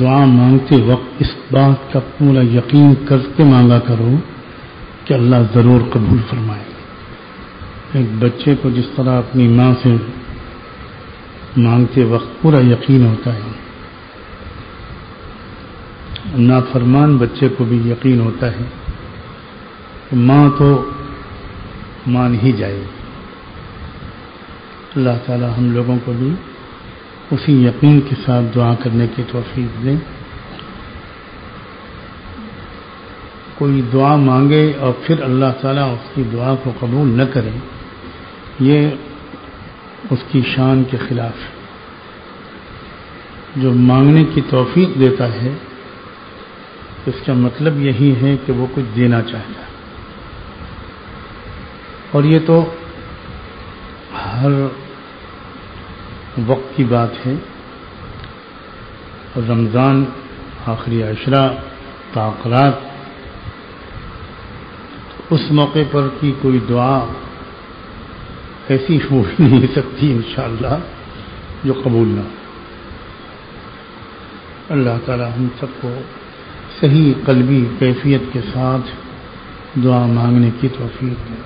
دعا مانگتے وقت اس بات کا پورا یقین کر کے مانگا کرو کہ اللہ ضرور قبول فرمائے. ایک بچے کو جس طرح اپنی ماں سے مانگتے وقت پورا یقین ہوتا ہے، نافرمان بچے کو بھی یقین ہوتا ہے کہ ماں تو مان ہی جائے. اللہ تعالی ہم لوگوں کو بھی اسی یقین کے ساتھ دعا کرنے کی توفیق دے. کوئی دعا مانگے اور پھر اللہ تعالیٰ اس کی دعا کو قبول نہ کرے، یہ اس کی شان کے خلاف ہے. جو مانگنے کی توفیق دیتا ہے اس کا مطلب یہی ہے کہ وہ کچھ دینا چاہتا ہے. اور یہ تو ہر وقت کی بات ہے. اور رمضان آخری عشرہ تعاقلات، اس موقع پر کی کوئی دعا ایسی ہو ہی نہیں سکتی انشاءاللہ جو قبول نہ ہو. اللہ تعالی ہم سب کو صحیح قلبی کیفیت کے ساتھ دعا مانگنے کی توفیق دے.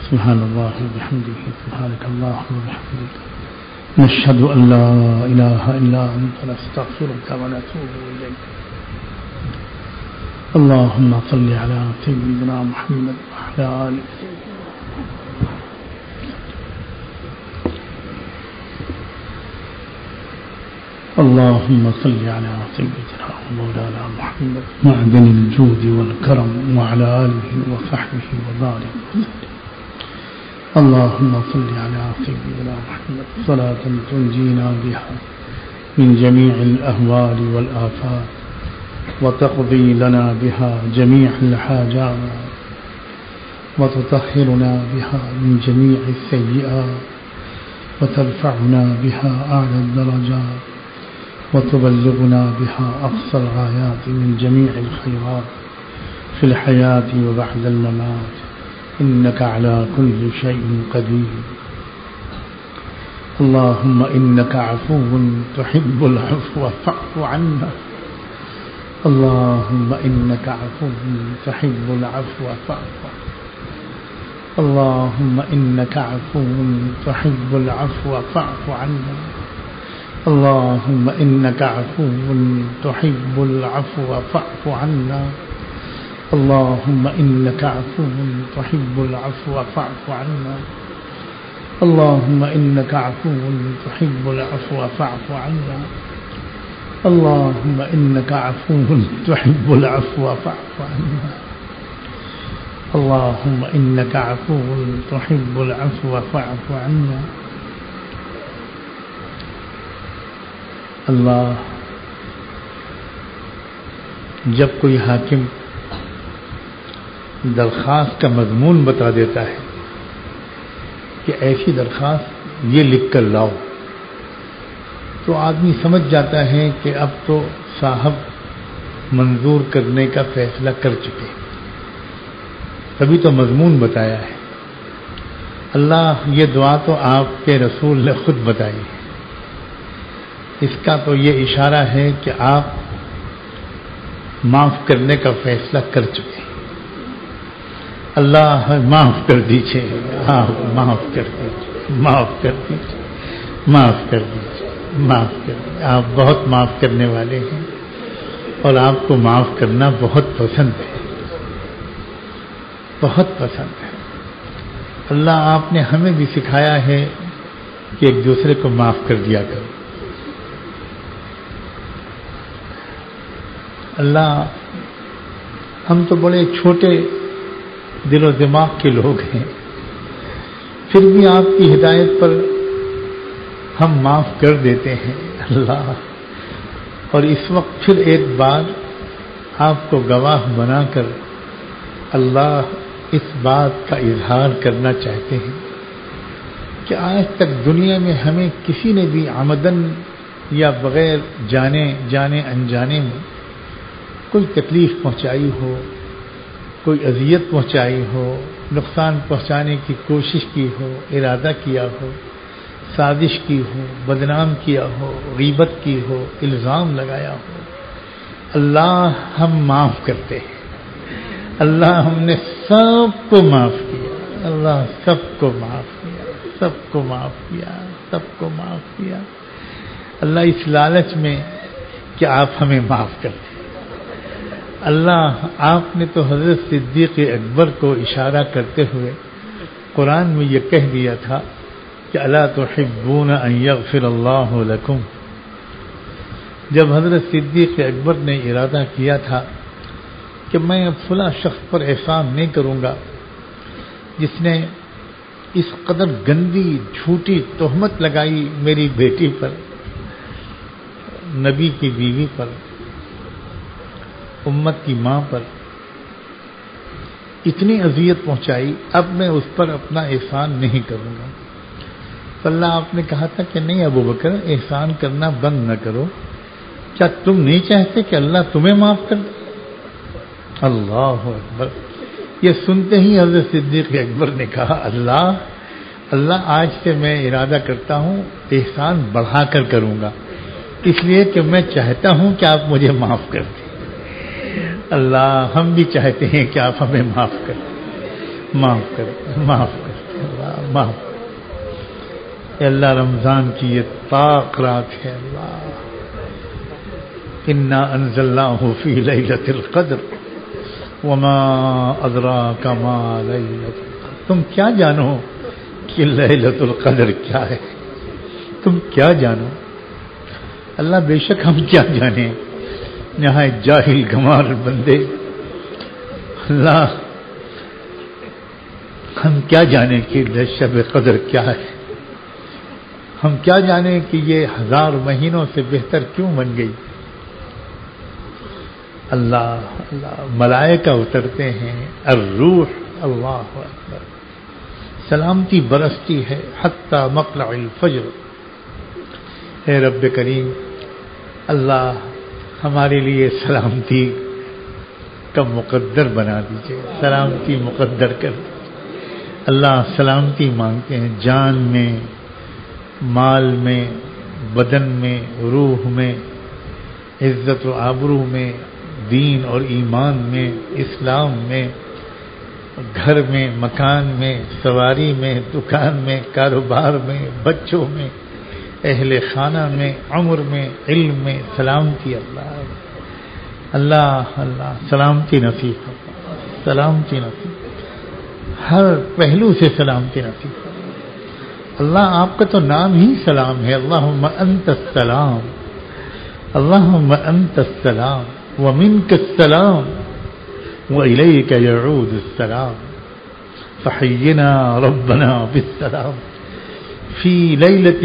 سبحان اللہ وبحمدہ سبحانک اللہم وبحمدک نشہد ان لا الہ الا انت نستغفرک ونتوب الیک. اللهم صل على سيدنا محمد وعلى آل سيدنا. اللهم صل على سيدنا مولانا محمد معدن الجود والكرم وعلى آله وصحبه وبارك وسلم. اللهم صل على سيدنا محمد صلاة تنجينا بها من جميع الأهوال والآفات وتقضي لنا بها جميع الحاجات وتطهرنا بها من جميع السيئات وترفعنا بها أعلى الدرجات وتبلغنا بها أقصى الغايات من جميع الخيرات في الحياة وبعد الممات إنك على كل شيء قدير. اللهم إنك عفو تحب العفو فاعف عنا. اللهم إنك عفو تحب العفو فاعف عنا. اللهم إنك عفو تحب العفو فاعف عنا. اللهم إنك عفو تحب العفو فاعف عنا. اللهم إنك عفو تحب العفو فاعف عنا. اللهم إنك عفو تحب العفو فاعف عنا. اللهم إنك عفو تحب العفو فاعف عنا. اللهم إنك عفو تحب العفو فاعف عنا. اللہ جب کوئی حاکم درخواست کا مضمون بتا دیتا ہے کہ ایسی درخواست یہ لکھ کر لاؤ، تو آدمی سمجھ جاتا ہے کہ اب تو صاحب منظور کرنے کا فیصلہ کر چکے، تبھی تو مضمون بتایا ہے. اللہ یہ دعا تو آپ کے رسول نے خود بتائی ہے، اس کا تو یہ اشارہ ہے کہ آپ معاف کرنے کا فیصلہ کر چکے. اللہ معاف کر دیجیے، آپ معاف کر دیجیے، معاف کر دیجیے، معاف کر دیجیے، معاف کر دیجیے. آپ بہت معاف کرنے والے ہیں اور آپ کو معاف کرنا بہت پسند ہے، بہت پسند ہے. اللہ آپ نے ہمیں بھی سکھایا ہے کہ ایک دوسرے کو معاف کر دیا کرو. اللہ ہم تو بڑے چھوٹے دل و دماغ کے لوگ ہیں، پھر بھی آپ کی ہدایت پر ہم معاف کر دیتے ہیں اللہ. اور اس وقت پھر ایک بار آپ کو گواہ بنا کر اللہ اس بات کا اظہار کرنا چاہتے ہیں کہ آج تک دنیا میں ہمیں کسی نے بھی عمدن یا بغیر جانے انجانے میں کوئی تکلیف پہنچائی ہو، کوئی اذیت پہنچائی ہو، نقصان پہنچانے کی کوشش کی ہو، ارادہ کیا ہو، سازش کی ہو، بدنام کیا ہو، غیبت کی ہو، الزام لگایا ہو، اللہ ہم معاف کرتے ہیں۔ اللہ ہم نے سب کو معاف کیا، اللہ سب کو معاف کیا، سب کو معاف کیا، سب کو معاف کیا۔ اللہ اس لالچ میں کہ آپ ہمیں معاف کرتے، اللہ آپ نے تو حضرت صدیق اکبر کو اشارہ کرتے ہوئے قرآن میں یہ کہہ دیا تھا کہ الا تحبون ان یغفر اللہ لکم۔ جب حضرت صدیق اکبر نے ارادہ کیا تھا کہ میں اب فلاں شخص پر احسان نہیں کروں گا جس نے اس قدر گندی جھوٹی تہمت لگائی میری بیٹی پر، نبی کی بیوی پر، امت کی ماں پر، اتنی اذیت پہنچائی، اب میں اس پر اپنا احسان نہیں کروں گا۔ تو اللہ آپ نے کہا تھا کہ نہیں ابو بکر، احسان کرنا بند نہ کرو، کیا تم نہیں چاہتے کہ اللہ تمہیں معاف کر دے؟ اللہ اکبر! یہ سنتے ہی حضرت صدیق اکبر نے کہا اللہ آج سے میں ارادہ کرتا ہوں احسان بڑھا کر کروں گا، اس لیے کہ میں چاہتا ہوں کہ آپ مجھے معاف کر دیں۔ اللہ ہم بھی چاہتے ہیں کہ آپ ہمیں معاف کر دیں، معاف کر دیں، معاف کر دیں، اللہ معاف کر دیں۔ اللہ رمضان کی یہ طاق رات ہے، اللہ انا انزلناہ فی لیلۃ القدر وما ادراک ما لیلۃ القدر۔ تم کیا جانو کہ لیلۃ القدر کیا ہے؟ تم کیا جانو؟ اللہ بے شک ہم کیا جانیں، نہایت جاہل گمار بندے، اللہ ہم کیا جانیں کہ شب قدر کیا ہے، ہم کیا جانیں کہ یہ 1000 مہینوں سے بہتر کیوں بن گئی۔ اللہ ملائکہ اترتے ہیں، الروح، اللہ اکبر، سلامتی برستی ہے حتی مطلع الفجر۔ اے رب کریم، اللہ ہمارے لیے سلامتی کا مقدر بنا دیجئے، سلامتی مقدر کر دیجئے۔ اللہ سلامتی مانگتے ہیں، جان میں، مال میں، بدن میں، روح میں، عزت و آبرو میں، دین اور ایمان میں، اسلام میں، گھر میں، مکان میں، سواری میں، دکان میں، کاروبار میں، بچوں میں، اہل خانہ میں، عمر میں، علم میں، سلامتی اللہ سلامتی نصیب، سلامتی نصیب، ہر پہلو سے سلامتی نصیب۔ اللہ آپ کا تو نام ہی سلام ہے، اللہم انت السلام، اللہم انت السلام ومنک السلام وإلیک یعود السلام، فحینا ربنا بالسلام فی لیلۃ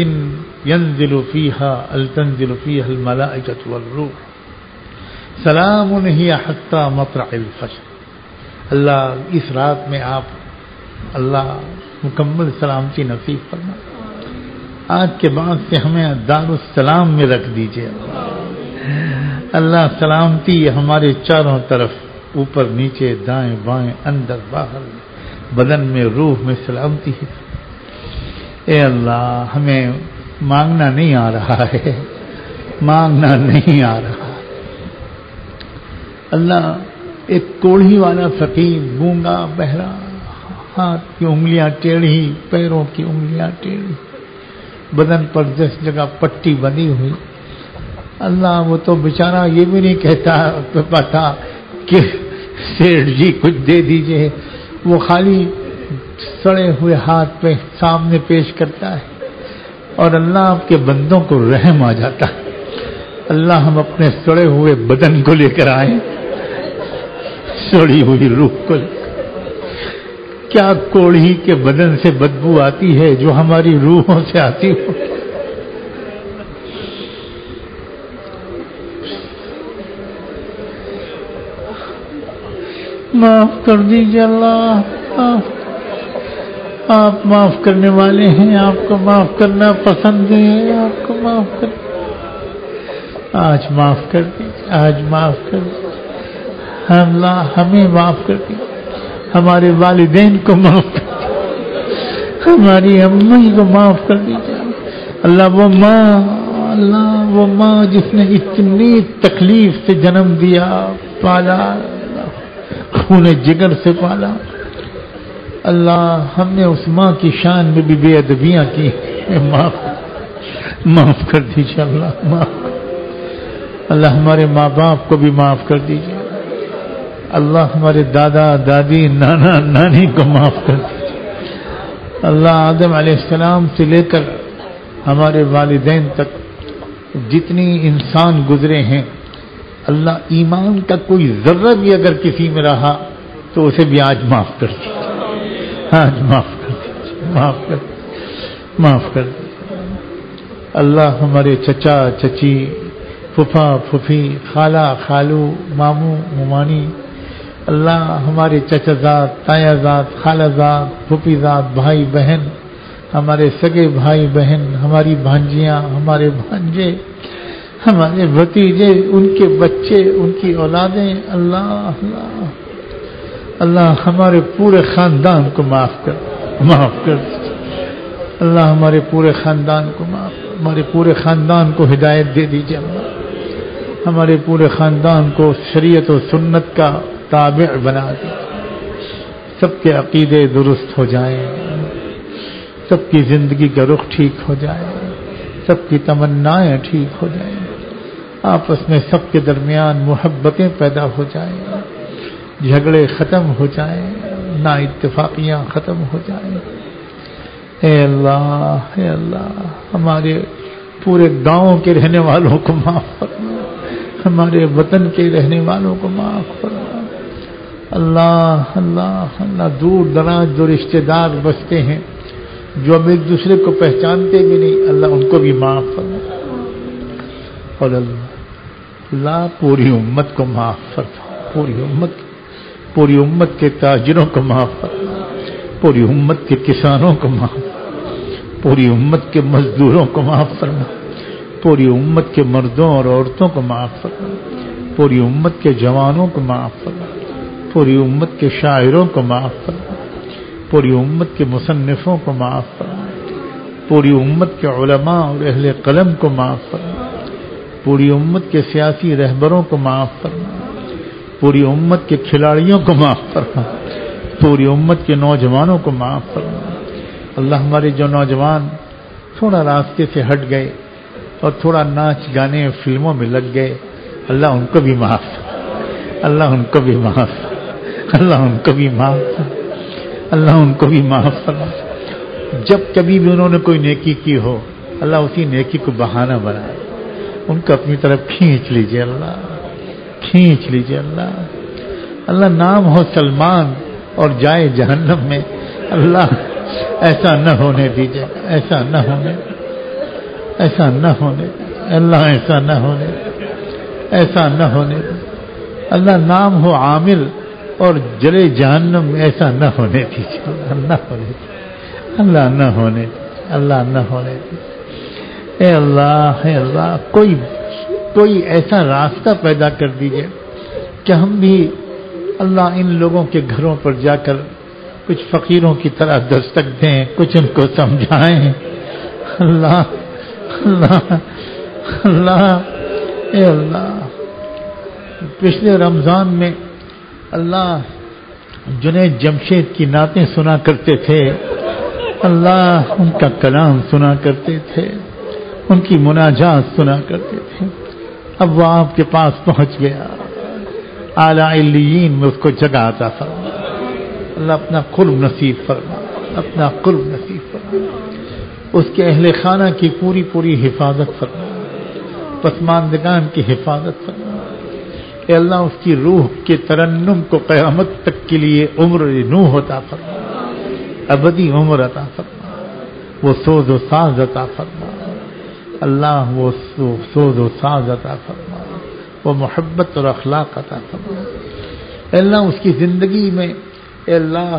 ينزل فيها تنزل فيها الملائكة والروح سلام هي حتى مطلع الفجر۔ اللہ اس رات میں آپ اللہ مکمل سلامتی نصیب فرما، آج کے بعد سے ہمیں دار السلام میں رکھ دیجئے۔ اللہ سلامتی ہمارے چاروں طرف، اوپر نیچے دائیں بائیں اندر باہر، بدن میں روح میں سلامتی ہے۔ اے اللہ ہمیں مانگنا نہیں آ رہا ہے، مانگنا نہیں آ رہا۔ اللہ ایک کوڑھی والا فقیر، گونگا بہرا، ہاتھ کی انگلیاں ٹیڑھی، پیروں کی انگلیاں ٹیڑھی، بدن پر 10 جگہ پٹی بندھی ہوئی، اللہ وہ تو بیچارہ یہ بھی نہیں کہتا پتا کہ سیٹھ جی کچھ دے دیجئے، وہ خالی سڑے ہوئے ہاتھ پہ سامنے پیش کرتا ہے، اور اللہ آپ کے بندوں کو رحم آ جاتا ہے۔ اللہ ہم اپنے سڑے ہوئے بدن کو لے کر آئیں، سڑی ہوئی روح کو لے کر۔ کیا کوڑھی کے بدن سے بدبو آتی ہے جو ہماری روحوں سے آتی ہو۔ معاف کر دیجیے اللہ، آپ معاف کرنے والے ہیں، آپ کو معاف کرنا پسند ہے، آپ کو معاف کر، آج معاف کر دیجیے، آج معاف کر دیجیے اللہ، ہمیں معاف کر دیجیے، ہمارے والدین کو معاف کر دیجیے، ہماری امی کو معاف کر دیجیے، اللہ وہ ماں جس نے اتنی تکلیف سے جنم دیا، پالا، خون جگر سے پالا، اللہ ہم نے اس ماں کی شان میں بھی بے ادبیاں کی، معاف کر دیجیے اللہ، معاف۔ اللہ ہمارے ماں باپ کو بھی معاف کر دیجیے اللہ، ہمارے دادا دادی نانا نانی کو معاف کر دیجیے اللہ۔ آدم علیہ السلام سے لے کر ہمارے والدین تک جتنی انسان گزرے ہیں اللہ، ایمان کا کوئی ذرہ بھی اگر کسی میں رہا تو اسے بھی آج معاف کر دیجیے، آج معاف کر دیجیے، معاف کر دیجیے اللہ۔ ہمارے چچا چچی، پھپھا پھوپھی، خالہ خالو، ماموں ممانی اللہ، ہمارے چچا زاد، تایا زاد، خالہ زاد، پھوپھی زاد، بھائی بہن، ہمارے سگے بھائی بہن، ہماری بھانجیاں، ہمارے بھانجے، ہمارے بھتیجے، ان کے بچے، ان کی اولادیں اللہ اللہ ہمارے پورے خاندان کو معاف کر اللہ، ہمارے پورے خاندان کو ہمارے پورے خاندان کو ہدایت دے دیجیے اللہ، ہمارے پورے خاندان کو شریعت و سنت کا تابع بنا دیجیے، سب کے عقیدے درست ہو جائیں، سب کی زندگی کا رخ ٹھیک ہو جائے، سب کی تمنائیں ٹھیک ہو جائیں، آپس میں سب کے درمیان محبتیں پیدا ہو جائیں، جھگڑے ختم ہو جائیں، نا اتفاقیاں ختم ہو جائیں۔ اے اللہ ہمارے پورے گاؤں کے رہنے والوں کو معاف فرما، ہمارے وطن کے رہنے والوں کو معاف فرما اللہ۔ دور دراز جو رشتہ دار بستے ہیں جو اب ایک دوسرے کو پہچانتے بھی نہیں اللہ، ان کو بھی معاف فرما اور اللہ پوری امت کو معاف فرما، پوری امت کے تاجروں کو معاف فرما، پوری امت کے کسانوں کو معاف فرما، پوری امت کے مزدوروں کو معاف فرما، پوری امت کے مردوں اور عورتوں کو معاف فرما، پوری امت کے جوانوں کو معاف فرما، پوری امت کے شاعروں کو معاف فرما، پوری امت کے مصنفوں کو معاف فرما، پوری امت کے علماء اور اہل قلم کو معاف فرما، پوری امت کے سیاسی رہبروں کو معاف فرما، پوری امت کے کھلاڑیوں کو معاف فرما، پوری امت کے نوجوانوں کو معاف فرما اللہ۔ ہمارے جو نوجوان تھوڑا راستے سے ہٹ گئے اور تھوڑا ناچ گانے فلموں میں لگ گئے اللہ، ان کو بھی معاف، اللہ ان کو بھی معاف، اللہ ان کو بھی معاف، اللہ ان کو بھی معاف فرما۔ جب کبھی بھی انہوں نے کوئی نیکی کی ہو اللہ، اسی نیکی کو بہانہ بنائے، ان کو اپنی طرف کھینچ لیجئے اللہ، کھینچ لیجئے اللہ۔ اللہ نام ہو سلمان اور جائے جہنم میں اللہ، ایسا نہ ہونے دیجئے، ایسا نہ ہونے اللہ، ایسا نہ ہونے اللہ۔ نام ہو عامر اور جلے جہنم میں، ایسا نہ ہونے دیجیے اللہ، نہ ہونے اے اللہ کوئی ایسا راستہ پیدا کر دیجئے کہ ہم بھی اللہ ان لوگوں کے گھروں پر جا کر کچھ فقیروں کی طرح دستک دیں، کچھ ان کو سمجھائیں اللہ اے اللہ۔ پچھلے رمضان میں اللہ جنید جمشید کی نعتیں سنا کرتے تھے اللہ، ان کا کلام سنا کرتے تھے، ان کی مناجات سنا کرتے تھے، اب وہ آپ کے پاس پہنچ گیا، اعلیٰ علیین میں اس کو جگہ عطا فرما اللہ، اپنا قرب نصیب فرما، اپنا قرب نصیب فرما، اس کے اہل خانہ کی پوری حفاظت فرما، پسماندگان کی حفاظت فرما اے اللہ، اس کی روح کے ترنم کو قیامت تک کے لیے عمر نوح عطا فرما، ابدی عمر عطا فرما، وہ سوز و ساز عطا فرما اللہ، وہ سوز و ساز عطا فرما، وہ محبت اور اخلاق عطا فرما اے اللہ۔ اس کی زندگی میں اے اللہ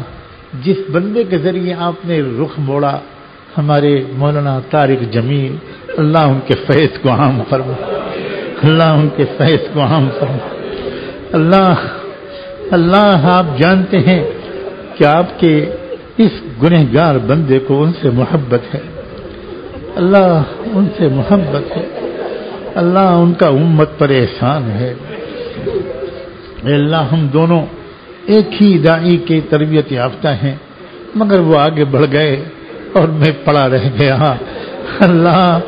جس بندے کے ذریعے آپ نے رخ موڑا ہمارے مولانا طارق جمیل اللہ، ان کے فیض کو عام فرما اللہ، ان کے فیض کو عام فرما اللہ۔ آپ جانتے ہیں کہ آپ کے اس گنہگار بندے کو ان سے محبت ہے، اللہ ان سے محبت ہے، اللہ ان کا امت پر احسان ہے۔ اے اللہ ہم دونوں ایک ہی داعی کی تربیت یافتہ ہیں، مگر وہ آگے بڑھ گئے اور میں پڑا رہ گیا۔ اللہ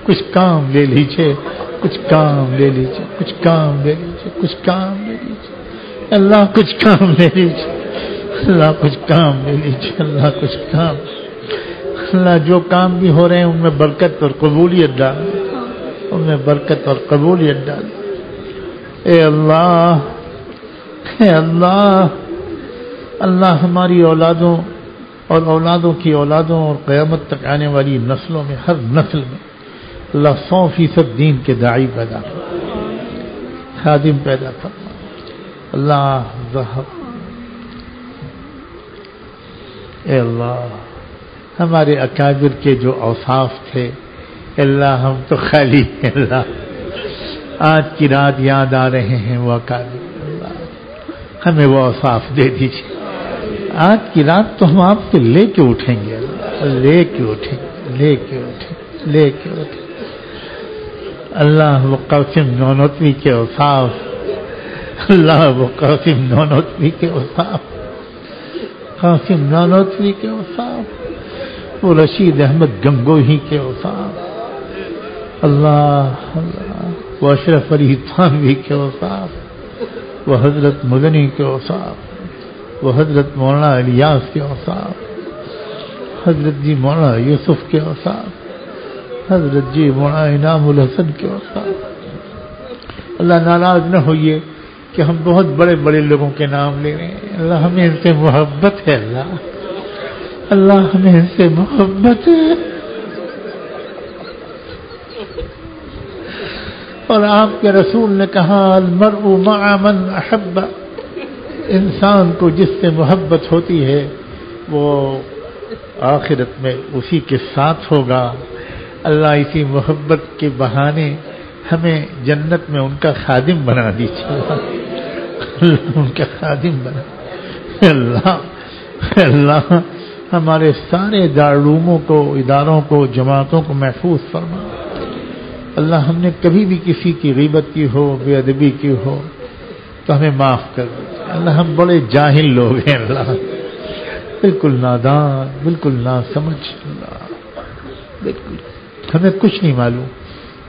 کچھ کام لے لیجیے، کچھ کام لے لیجیے، کچھ کام لے لیجیے، کچھ کام لے لیجیے، اللہ کچھ کام لے لیجیے، اللہ کچھ کام لے لیجیے، اللہ کچھ کام۔ اللہ جو کام بھی ہو رہے ہیں ان میں برکت اور قبولیت ڈال، ان میں برکت اور قبولیت ڈال۔ اے اللہ، اے اللہ، اللہ ہماری اولادوں اور اولادوں کی اولادوں اور قیامت تک آنے والی نسلوں میں، ہر نسل میں اللہ 100% دین کے داعی پیدا فرما، خادم پیدا فرما۔ اللہ اے اللہ ہمارے اکابر کے جو اوصاف تھے اللہ ہم تو خالی ہیں، اللہ آج کی رات یاد آ رہے ہیں وہ اکابر، اللہ ہمیں وہ اوصاف دے دیجیے۔ آج کی رات تو ہم آپ سے لے کے اٹھیں گے، اللہ لے کے اٹھیں گے، لے کے اٹھیں گے، لے کے اٹھیں گے۔ اللہ وہ قاسم نانوتوی کے اوصاف، اللہ وہ قاسم نانوتوی کے اوصاف، قاسم نانوتوی کے اوصاف، وہ رشید احمد گنگوہی کے اوصاف، اللہ اللہ وہ اشرف علی تھانوی کے اوصاف، وہ حضرت مدنی کے اوصاف، وہ حضرت مولانا الیاس کے اوصاف، حضرت جی مولانا یوسف کے اوصاف، حضرت جی مولانا انعام الحسن کے اوصاف۔ اللہ ناراض نہ ہوئیے کہ ہم بہت بڑے بڑے لوگوں کے نام لے رہے ہیں، اللہ ہمیں ان سے محبت ہے، اللہ اللہ ہمیں ان سے محبت ہے۔ اور آپ کے رسول نے کہا المرء مع من احب، انسان کو جس سے محبت ہوتی ہے وہ آخرت میں اسی کے ساتھ ہوگا۔ اللہ اسی محبت کے بہانے ہمیں جنت میں ان کا خادم بنا دیجیے، اللہ ان کا خادم بنا۔ اللہ اللہ ہمارے سارے دارالعلوموں کو، اداروں کو، جماعتوں کو محفوظ فرما۔ اللہ ہم نے کبھی بھی کسی کی غیبت کی ہو، بے ادبی کی ہو تو ہمیں معاف کر دیں۔ اللہ ہم بڑے جاہل لوگ ہیں، اللہ بالکل نادان، بالکل ناسمجھ، اللہ بالکل ہمیں کچھ نہیں معلوم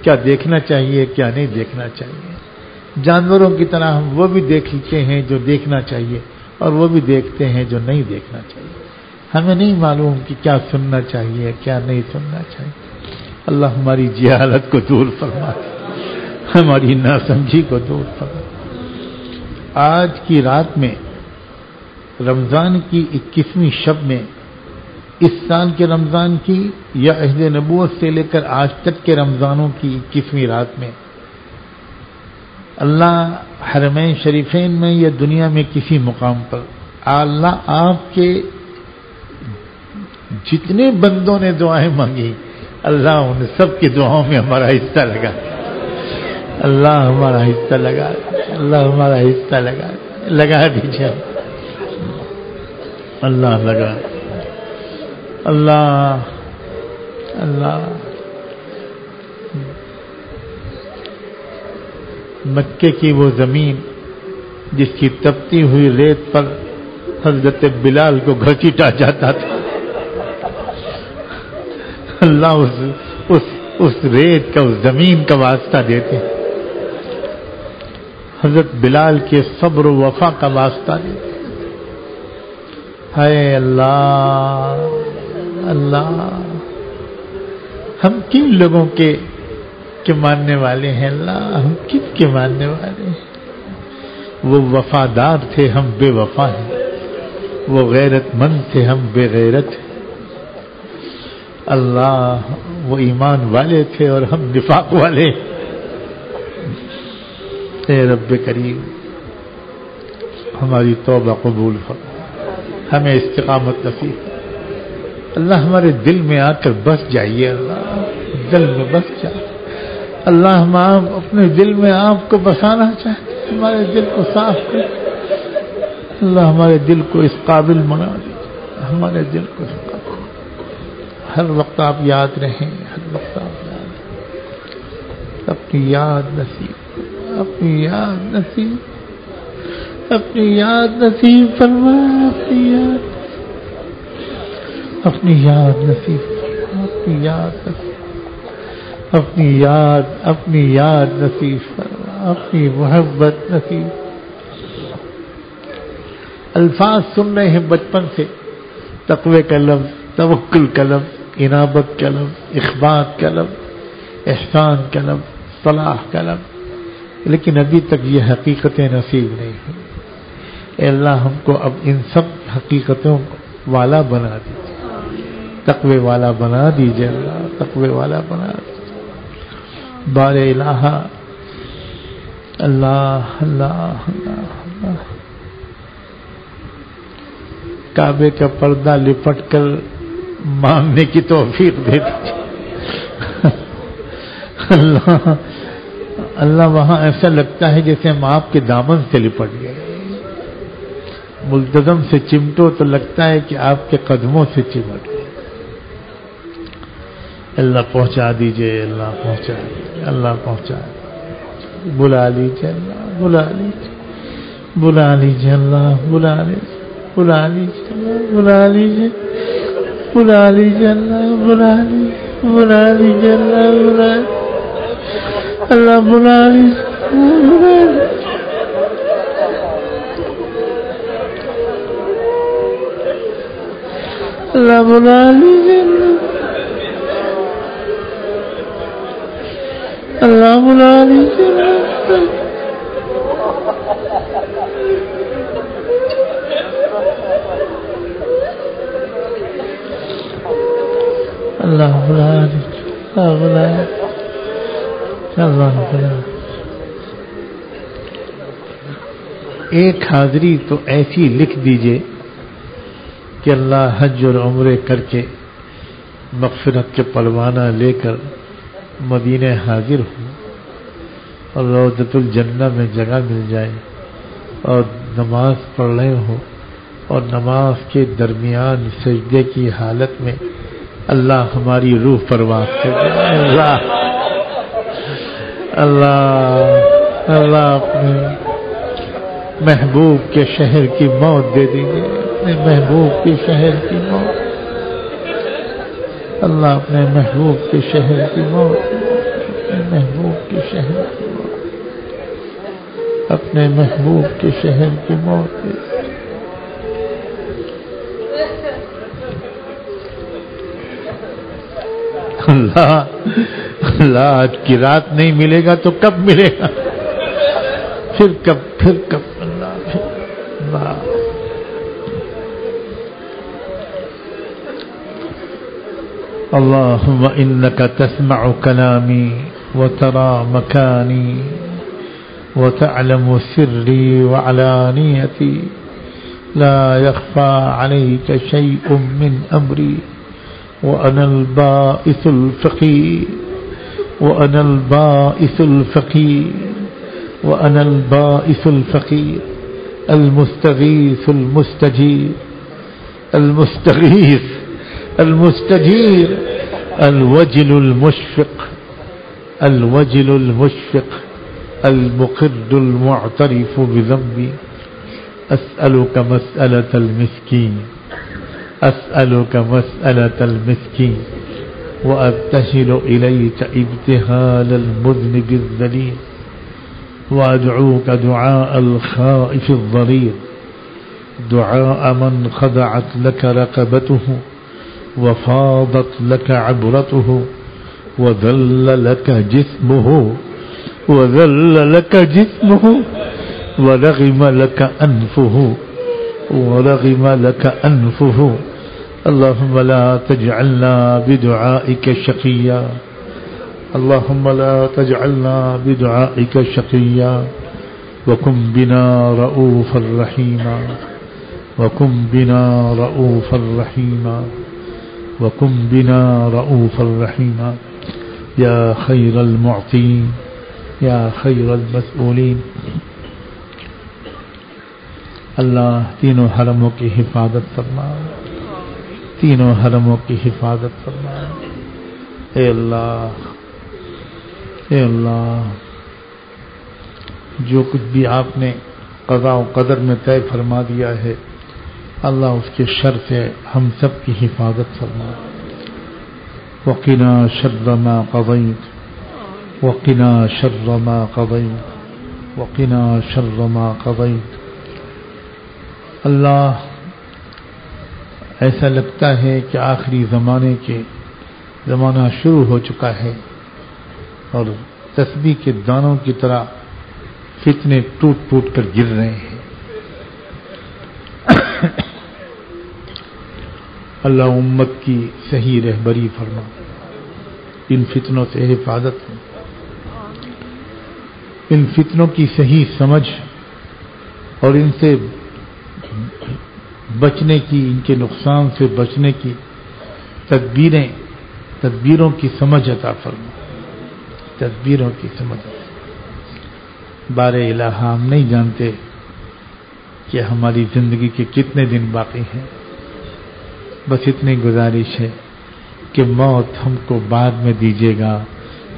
کیا دیکھنا چاہیے کیا نہیں دیکھنا چاہیے۔ جانوروں کی طرح ہم وہ بھی دیکھتے ہیں جو دیکھنا چاہیے اور وہ بھی دیکھتے ہیں جو نہیں دیکھنا چاہیے۔ ہمیں نہیں معلوم کہ کیا سننا چاہیے کیا نہیں سننا چاہیے۔ اللہ ہماری جہالت کو دور فرما، ہماری ناسمجھی کو دور فرما۔ آج کی رات میں رمضان کی 21ویں شب میں، اس سال کے رمضان کی یا عہد نبوت سے لے کر آج تک کے رمضانوں کی 21ویں رات میں، اللہ حرمین شریفین میں یا دنیا میں کسی مقام پر اللہ آپ کے جتنے بندوں نے دعائیں مانگی اللہ ان سب کی دعاؤں میں ہمارا حصہ لگا، اللہ ہمارا حصہ لگا، اللہ ہمارا حصہ لگا دیجیے، اللہ لگا، اللہ اللہ۔ مکے کی وہ زمین جس کی تپتی ہوئی ریت پر حضرت بلال کو گھسیٹا جاتا تھا، اللہ اس ریت کا، اس زمین کا واسطہ دیتے، حضرت بلال کے صبر و وفا کا واسطہ دیتے۔ ہے اللہ اللہ، ہم کن لوگوں کے ماننے والے ہیں اللہ، ہم کن کے ماننے والے ہیں؟ وہ وفادار تھے ہم بے وفا ہیں، وہ غیرت مند تھے ہم بے غیرت ہیں، اللہ وہ ایمان والے تھے اور ہم نفاق والے۔ اے رب کریم ہماری توبہ قبول فرما، ہمیں استقامت نصیب، اللہ ہمارے دل میں آ کر بس جائیے، اللہ دل میں بس جائیے، اللہ ہم آپ اپنے دل میں آپ کو بسانا چاہتے ہیں، ہمارے دل کو صاف کر، اللہ ہمارے دل کو اس قابل بنا دیجیے، ہمارے دل کو اس قابل، ہر وقت آپ یاد رہیں، ہر وقت آپ یاد رہیں. اپنی یاد نصیب، اپنی یاد نصیب، اپنی یاد نصیب فرما، اپنی یاد، اپنی یاد نصیب فرما، اپنی یاد نصیب، اپنی یاد، اپنی یاد نصیب فرما، اپنی محبت نصیب. الفاظ سن رہے ہیں بچپن سے، تقوی کا لفظ، توکل کا لفظ، انابت کا لفظ، اخبات کا لفظ، احسان کا لفظ، صلاح کا لفظ، لیکن ابھی تک یہ حقیقتیں نصیب نہیں ہوئی. اے اللہ ہم کو اب ان سب حقیقتوں والا بنا دیجیے، تقوی والا بنا دیجیے اللہ، تقوی والا بنا دیجیے. بار الہ اللہ اللہ اللہ اللہ، کعبے کا پردہ لپٹ کر مانگنے کی توفیق دے دیجیے اللہ. اللہ وہاں ایسا لگتا ہے جیسے ہم آپ کے دامن سے لپٹ گئے. ملتزم سے چمٹو تو لگتا ہے کہ آپ کے قدموں سے چمٹ گئے. اللہ پہنچا دیجئے، اللہ پہنچا دیجئے، اللہ پہنچا دیجئے. بلا لیجئے اللہ، بلا لیجئے، بلا لیجئے اللہ، بلا لیجئے، بلا لیجئے اللہ، بلا لیجئے، بلا لیجئے اللہ، بلا لیجئے، بلا لیجئے اللہ، بلا اللہ، بلا لیجئے، بلا لیجئے. اللہ بلا لیجیے، اللہ بلا لیجیے، اللہ بلا لیجیے، اللہ بلا لیجیے، اللہ بلا. ایک حاضری تو ایسی لکھ دیجئے کہ اللہ حج اور عمرے کر کے مغفرت کے پروانہ لے کر مدینہ حاضر ہو اور روضۃ الجنہ میں جگہ مل جائے اور نماز پڑھ رہے ہو اور نماز کے درمیان سجدے کی حالت میں اللہ ہماری روح پرواز کرے. اللہ اللہ اللہ اپنے محبوب کے شہر کی موت دے دیجیے، اپنے محبوب کے شہر کی موت. اللہ اپنے محبوب کے شہر کی موت، اپنے محبوب کے شہر کی موت، اپنے محبوب کے شہر کی موت. اللہ اللہ آج کی رات نہیں ملے گا تو کب ملے گا؟ پھر کب اللہ پھر اللہ. اللهم إنك تسمع كلامي وترى مكاني وتعلم سري وعلانيتي، لا يخفى عليك شيء من أمري، وأنا البائس الفقير، وأنا البائس الفقير، وأنا البائس الفقير، المستغيث المستجير، المستغيث المستجير، الوجل المشفق، الوجل المشفق، المقر المعترف بذنبي. أسألك مسألة المسكين، أسألك مسألة المسكين، وأبتهل إليك ابتهال المذنب الذليل، وأدعوك دعاء الخائف الضرير، دعاء من خضعت لك رقبته وفاضت لك عبرته وذل لك جسمه، وذل لك جسمه، ورغم لك أنفه، ورغم لك أنفه. اللهم لا تجعلنا بدعائك شقيا، اللهم لا تجعلنا بدعائك شقيا، وكن بنا رؤوفا رحيما، وكن بنا رؤوفا رحيما، وكن بنا رؤوفا رحيما. يا خير المعطين، يا خير المسؤولين. اللہ تینوں حرموں کی حفاظت فرما، تینوں حرموں کی حفاظت فرما۔ اے اللہ، اے اللہ، جو کچھ بھی آپ نے قضاء و قدر میں طے فرما دیا ہے اللہ اس کے شر سے ہم سب کی حفاظت فرما۔ وقنا شر ما قضیت، وقنا شر ما قضیت، وقنا شر ما قضیت۔ اللہ، ایسا لگتا ہے کہ آخری زمانہ شروع ہو چکا ہے اور تسبیح کے دانوں کی طرح فتنے ٹوٹ ٹوٹ کر گر رہے ہیں۔ اللہ امت کی صحیح رہبری فرما، ان فتنوں سے حفاظت ہو، ان فتنوں کی صحیح سمجھ اور ان سے بچنے کی، ان کے نقصان سے بچنے کی تدبیروں کی سمجھ عطا فرما، تدبیروں کی سمجھ۔ بار الہ ہم نہیں جانتے کہ ہماری زندگی کے کتنے دن باقی ہیں، بس اتنی گزارش ہے کہ موت ہم کو بعد میں دیجیے گا،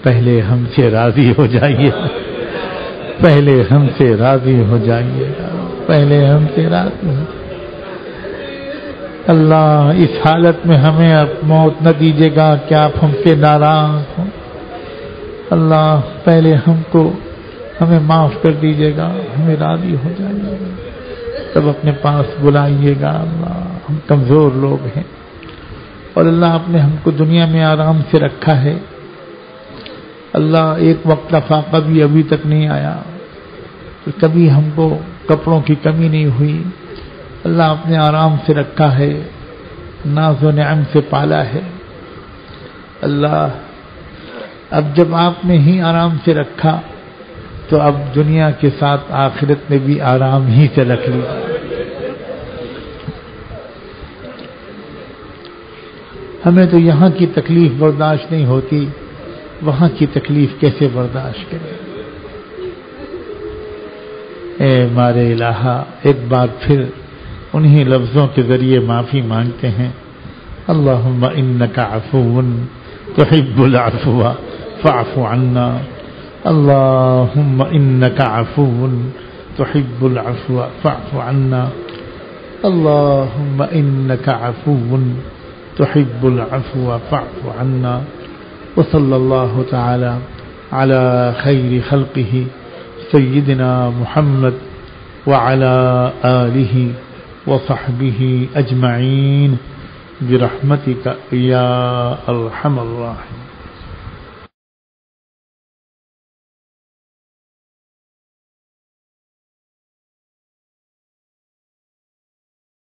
پہلے ہم سے راضی ہو جائیے، پہلے ہم سے راضی ہو جائیے گا، پہلے ہم سے راضی ہو جائیے۔ اللہ، اس حالت میں ہمیں اب موت نہ دیجیے گا کہ آپ ہم سے ناراض ہوں۔ اللہ، پہلے ہمیں معاف کر دیجیے گا، ہمیں راضی ہو جائیے گا، تب اپنے پاس بلائیے گا۔ اللہ، ہم کمزور لوگ ہیں اور اللہ آپ نے ہم کو دنیا میں آرام سے رکھا ہے۔ اللہ، ایک وقت کا فاقہ بھی ابھی تک نہیں آیا، تو کبھی ہم کو کپڑوں کی کمی نہیں ہوئی۔ اللہ آپ نے آرام سے رکھا ہے، ناز و نعم سے پالا ہے۔ اللہ، اب جب آپ نے ہی آرام سے رکھا تو اب دنیا کے ساتھ آخرت میں بھی آرام ہی سے رکھ لیا۔ ہمیں تو یہاں کی تکلیف برداشت نہیں ہوتی، وہاں کی تکلیف کیسے برداشت کریں؟ اے مارے الہ، ایک بار پھر انہی لفظوں کے ذریعے معافی مانگتے ہیں۔ اللہم انک عفو تحب العفو فاعف عنا، اللہم انک عفو تحب العفو فاعف عنا، اللہم انک عفو تحب العفو فاعف عنا۔ وصلی اللہ تعالی علی خیر خلقہ سیدنا محمد وعلى آلہ وصحبہ اجمعین برحمتک یا ارحم الراحمین۔